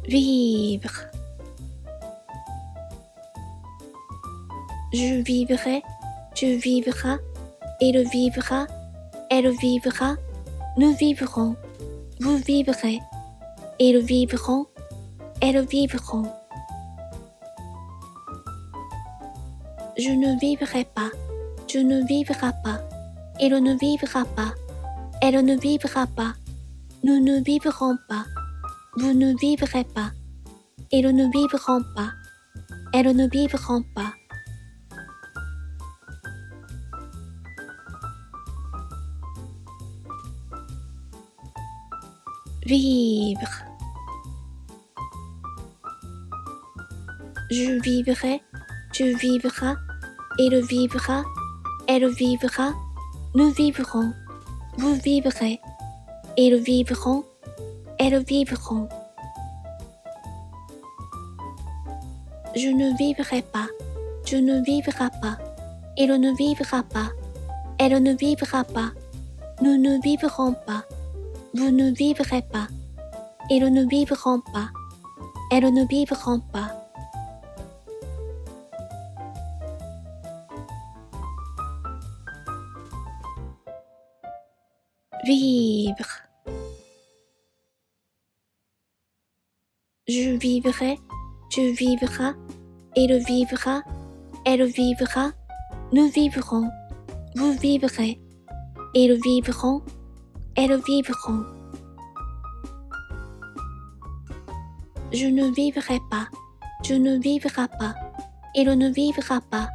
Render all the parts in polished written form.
vivre. Je vivrai, tu vivras, il vivra, elle vivra, nous vivrons, vous vivrez, ils vivront, elles vivront. Je ne vivrai pas, tu ne vivras pas, il ne vivra pas, elle ne vivra pas, nous ne vivrons pas, vous ne vivrez pas, ils ne vivront pas, elles ne vivront pas. Vivre. Je vivrai, tu vivras, il vivra, elle vivra, nous vivrons, vous vivrez, ils vivront, elles vivront. Je ne vivrai pas, tu ne vivras pas, il ne vivra pas, elle ne vivra pas, nous ne vivrons pas, vous ne vivrez pas, ils ne vivront pas, elles ne vivront pas. Vivre. Je vivrai, tu vivras, il vivra, elle vivra, nous vivrons, vous vivrez, ils vivront, elles vivront. Je ne vivrai pas, tu ne vivras pas, il ne vivra pas,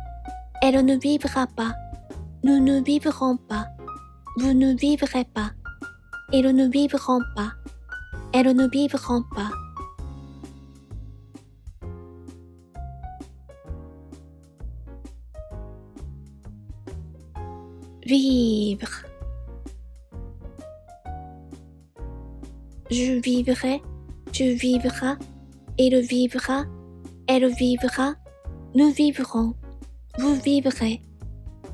elle ne vivra pas, nous ne vivrons pas, vous ne vivrez pas, ils ne vivront pas, elles ne vivront pas. Vivre. Je vivrai, tu vivras, il vivra, elle vivra, nous vivrons, vous vivrez,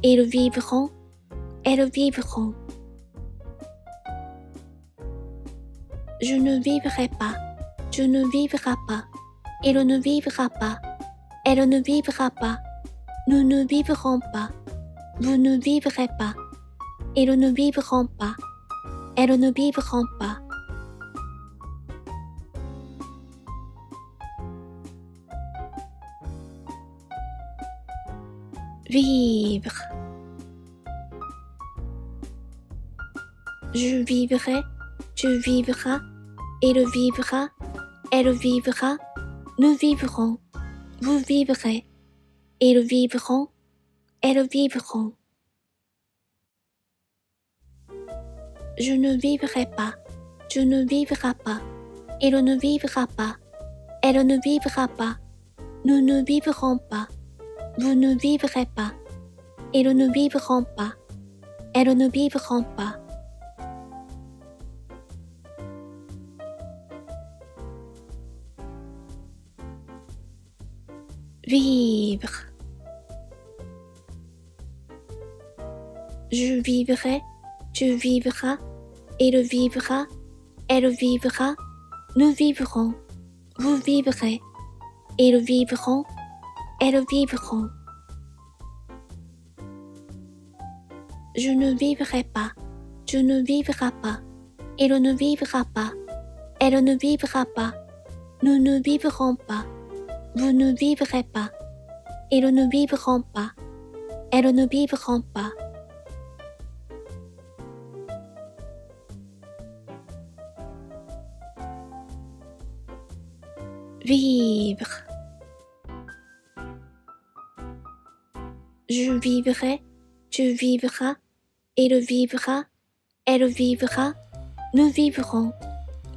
ils vivront, elles vivront. Je ne vivrai pas, tu ne vivras pas, il ne vivra pas, elle ne vivra pas, nous ne vivrons pas, vous ne vivrez pas, ils ne vivront pas, elles ne vivront pas. Vivre. Je vivrai, tu vivras, il vivra, elle vivra, nous vivrons, vous vivrez, ils vivront, elles vivront. Je ne vivrai pas, tu ne vivras pas, il ne vivra pas, elle ne vivra pas, nous ne vivrons pas, vous ne vivrez pas, ils ne vivront pas, elles ne vivront pas. Vivre. Je vivrai, tu vivras, il vivra, elle vivra, nous vivrons, vous vivrez, ils vivront, elles vivront. Je ne vivrai pas, tu ne vivras pas, il ne vivra pas, elle ne vivra pas, nous ne vivrons pas, vous ne vivrez pas, ils ne vivront pas, elles ne vivront pas. Vivre. Je vivrai, tu vivras, il vivra, elle vivra, nous vivrons,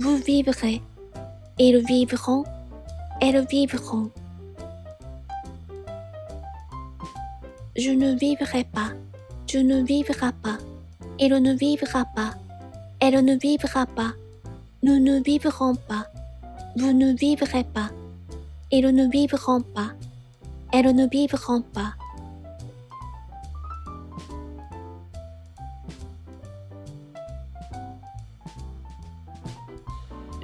vous vivrez, ils vivront, elles vivront. Je ne vivrai pas, tu ne vivras pas, il ne vivra pas, elle ne vivra pas, nous ne vivrons pas, vous ne vivrez pas, ils ne vivront pas, elles ne vivront pas.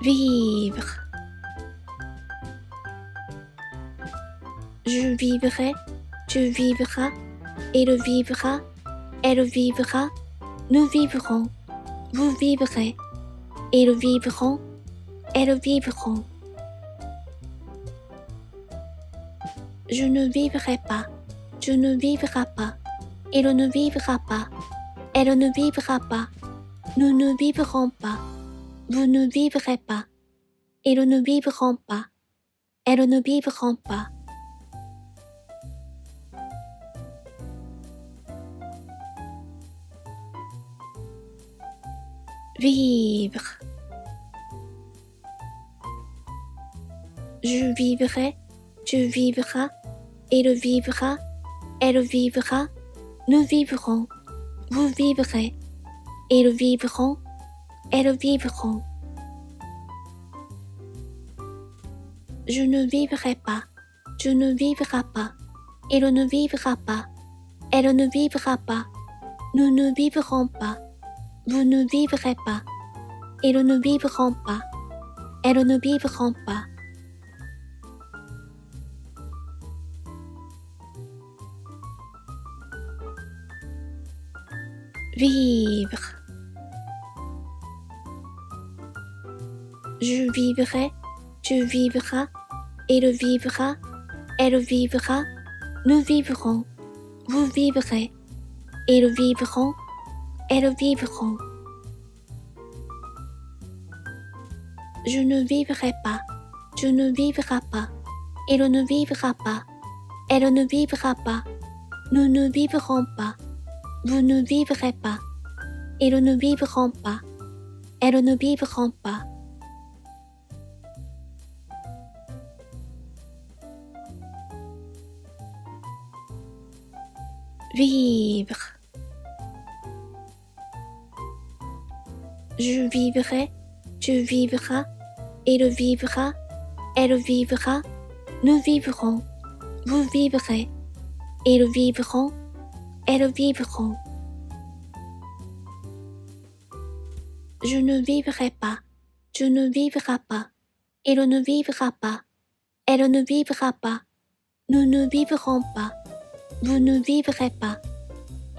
Vivre. Je vivrai, tu vivras, il vivra, elle vivra, nous vivrons, vous vivrez, ils vivront, elles vivront. Je ne vivrai pas, tu ne vivras pas, il ne vivra pas, elle ne vivra pas, nous ne vivrons pas, vous ne vivrez pas, ils ne vivront pas, elles ne vivront pas. Vivre. Je vivrai, tu vivras, il vivra, elle vivra, nous vivrons, vous vivrez, ils vivront, elles vivront. Je ne vivrai pas, tu ne vivras pas, il ne vivra pas, elle ne vivra pas, nous ne vivrons pas, vous ne vivrez pas, ils ne vivront pas, elles ne vivront pas. Vivre. Je vivrai, tu vivras, il vivra, elle vivra, nous vivrons, vous vivrez, ils vivront, elles vivront. Je ne vivrai pas, tu ne vivras pas, il ne vivra pas, elle ne vivra pas, nous ne vivrons pas, vous ne vivrez pas, ils ne vivront pas, elles ne vivront pas. Vivre. Je vivrai, tu vivras, il vivra, elle vivra, nous vivrons, vous vivrez, ils vivront, elles vivront. Je ne vivrai pas, tu ne vivras pas, il ne vivra pas, elle ne vivra pas, nous ne vivrons pas, vous ne vivrez pas,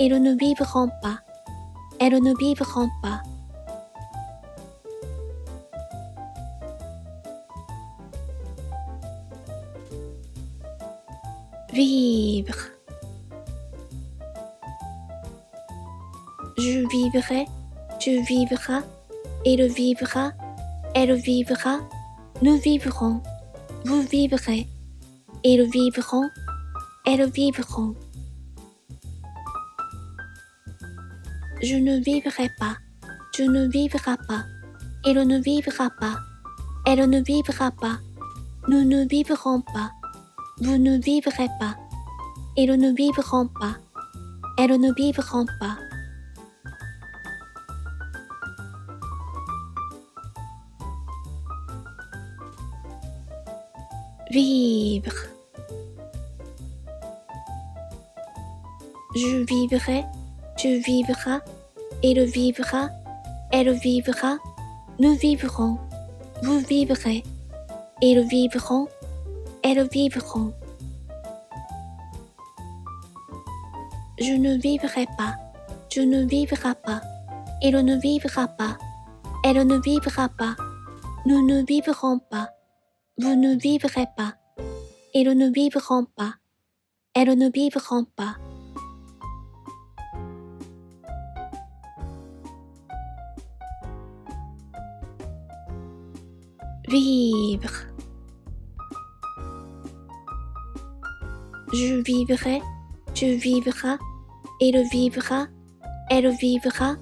ils ne vivront pas, elles ne vivront pas. Vivre. Je vivrai, tu vivras, il vivra, elle vivra, nous vivrons, vous vivrez, ils vivront, elles vivront. Je ne vivrai pas, tu ne vivras pas, il ne vivra pas, elle ne vivra pas, nous ne vivrons pas, vous ne vivrez pas, ils ne vivront pas, elles ne vivront pas. Vivre. Je vivrai, tu vivras, il vivra, elle vivra, nous vivrons, vous vivrez, ils vivront, elles vivront. Je ne vivrai pas, tu ne vivras pas, il ne vivra pas, elle ne vivra pas, nous ne vivrons pas, vous ne vivrez pas, ils ne vivront pas, elles ne vivront pas. Vivre. Je vivrai, tu vivras, il vivra, elle vivra,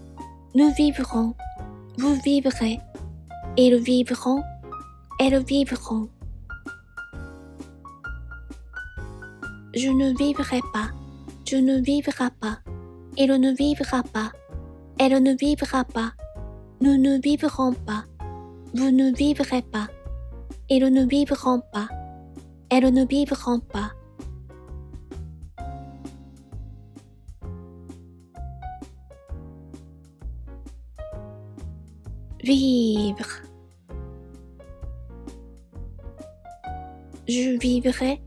nous vivrons, vous vivrez, ils vivront, elles vivront. Je ne vivrai pas, tu ne vivras pas, il ne vivra pas, elle ne vivra pas, nous ne vivrons pas, vous ne vivrez pas, ils ne vivront pas, elles ne vivront pas. Vivre. Je vivrai,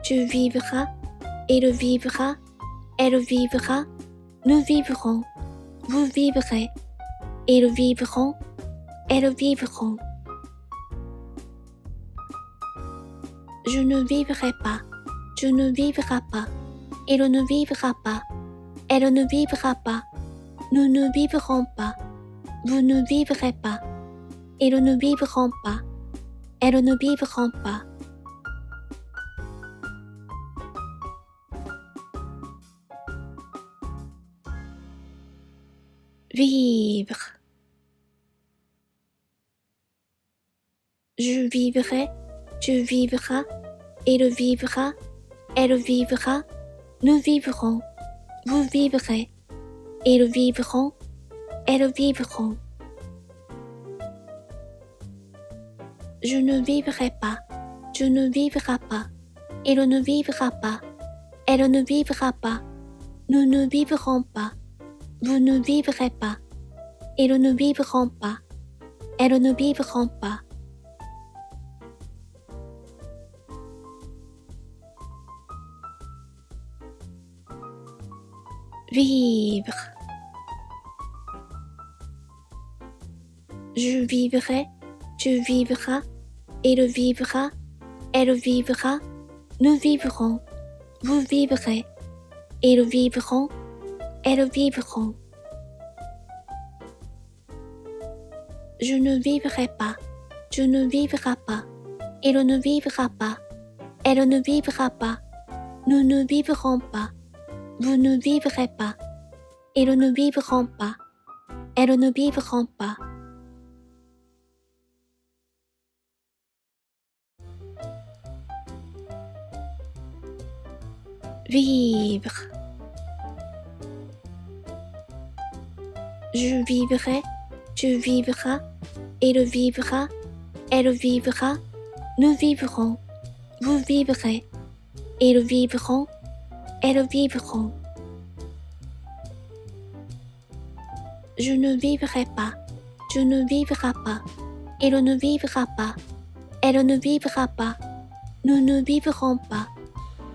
tu vivras, il vivra, elle vivra, nous vivrons, vous vivrez, ils vivront, elles vivront. Je ne vivrai pas, tu ne vivras pas, il ne vivra pas, elle ne vivra pas, nous ne vivrons pas, vous ne vivrez pas, ils ne vivront pas, elles ne vivront pas. Vivre. Je vivrai, tu vivras, il vivra, elle vivra, nous vivrons, vous vivrez, ils vivront, elles vivront. Je ne vivrai pas, tu ne vivras pas, il ne vivra pas, elle ne vivra pas, nous ne vivrons pas, vous ne vivrez pas, ils ne vivront pas, elles ne vivront pas. Vivre. Je vivrai, tu vivras, il vivra, elle vivra, nous vivrons, vous vivrez, ils vivront, elles vivront. Je ne vivrai pas, tu ne vivras pas, il ne vivra pas, elle ne vivra pas, nous ne vivrons pas, vous ne vivrez pas, ils ne vivront pas, elles ne vivront pas. Vivre. Je vivrai, tu vivras, il vivra, elle vivra, nous vivrons, vous vivrez, ils vivront, elles vivront. Je ne vivrai pas, tu ne vivras pas, il ne vivra pas, elle ne vivra pas, nous ne vivrons pas,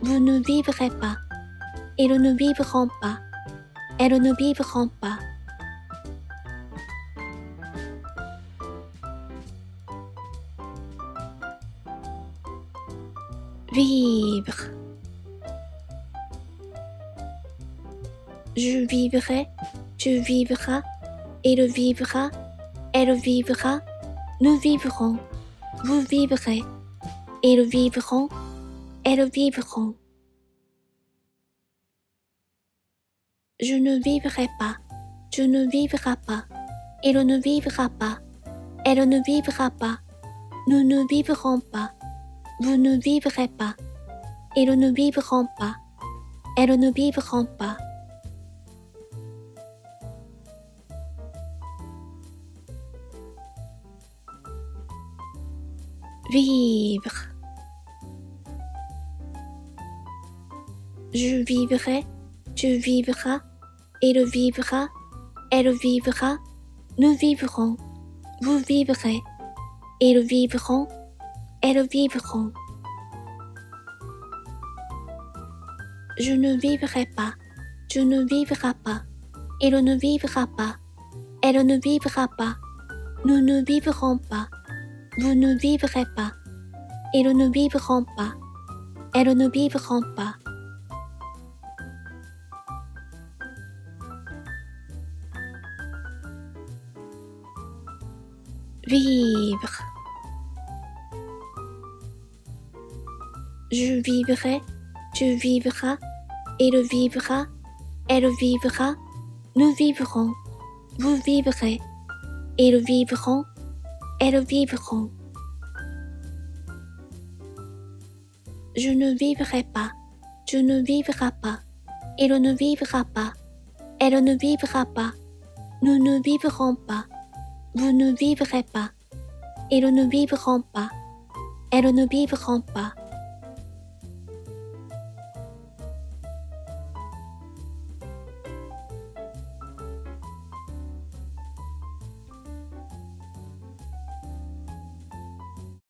vous ne vivrez pas, ils ne vivront pas, elles ne vivront pas. Vivre. Je vivrai, tu vivras, il vivra, elle vivra, nous vivrons, vous vivrez, ils vivront, elles vivront. Je ne vivrai pas, tu ne vivras pas, il ne vivra pas, elle ne vivra pas, nous ne vivrons pas, vous ne vivrez pas, ils ne vivront pas, elles ne vivront pas. Vivre. Je vivrai, tu vivras, il vivra, elle vivra, nous vivrons, vous vivrez, ils vivront, elles vivront. Je ne vivrai pas, tu ne vivras pas, il ne vivra pas, elle ne vivra pas, nous ne vivrons pas, vous ne vivrez pas, ils ne vivront pas, elles ne vivront pas. Vivre. Je vivrai, tu vivras, il vivra, elle vivra, nous vivrons, vous vivrez, ils vivront, elles vivront. Je ne vivrai pas, tu ne vivras pas, il ne vivra pas, elle ne vivra pas, nous ne vivrons pas, vous ne vivrez pas, ils ne vivront pas, elles ne vivront pas.